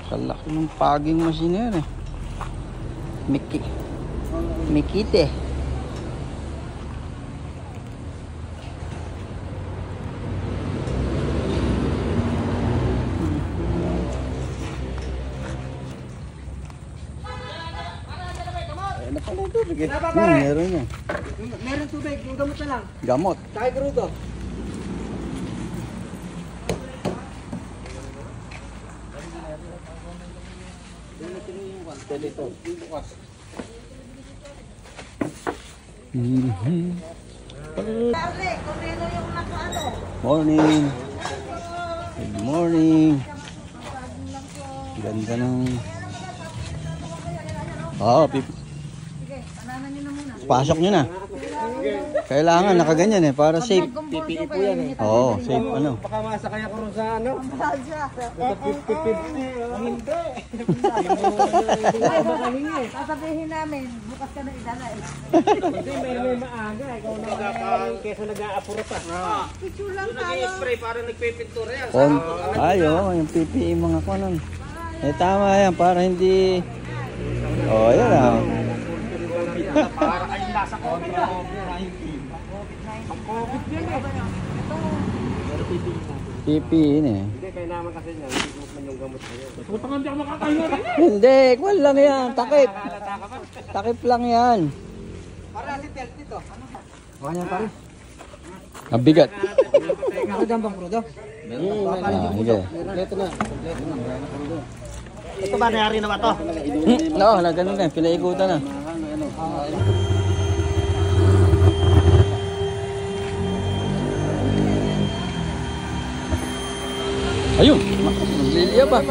Kalaki ng paging machine yan eh. Mikite. Ayan na pala yung tubig eh. Meron yan. Meron tubig, yung gamot na lang. Gamot. Takay grudo. Morning. Good morning. Ganda ng pasok nyo na. Kailangan nakaganyan eh para safe. PPE po yan eh. Oo, safe ano. Baka masakay ako rin sa ano. Ito 50-50. Hindi. Sasabihin namin, bukas ka na idala eh. Hindi, may maaga. Ikaw na kesa nag-aapuro pa. Picture lang tayo. Spray para nagpipintura yan. Ayo, yung PPE mga kanon. Eh tama yan para hindi. Oh, yan ah. Para kayong nasa COVID-19. Ang COVID yan eh. PPE na eh. Hindi, kaya naman kasi niya. Hindi mo man yung gamot na yun. Puta nga hindi ako makakahinga rin eh. Hindi, kwan lang yan. Takip. Takip lang yan. Para si Tel dito. Baka yan pare. Ang bigat. Nakadang bang prudo? Sige. Kompleto na. Ito ba nangyari na ba to? Oo, na ganun na. Pinaikutan na. Ayun! Nagliliya ba?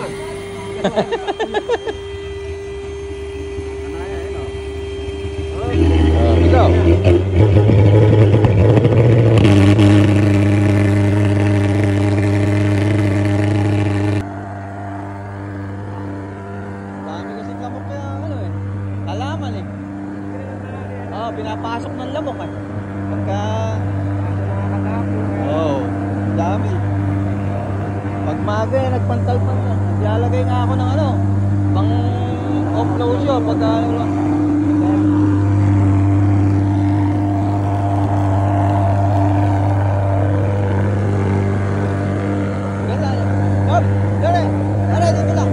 Ikaw! Dami kasing lamok kaya ano eh. Halaman eh. Oo, pinapasok ng lamok eh. Pagka... Oo, dami. Pag maga eh, nagpantal-pan na. Ilalagay nga ako ng ano, pang offload siya pag ano lang. Ganda. Hop! Dere! Dere, dito lang!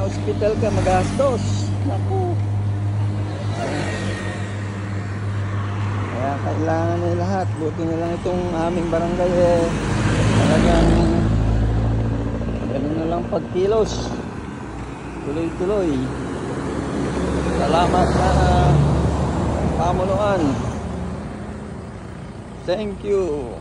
Hospital ka, magastos. Naku. Kaya kailangan nila lahat. Buti na lang itong aming barangay eh. Talagang ganun na lang pagkilos. Tuloy-tuloy. Salamat na pamunuan. Thank you.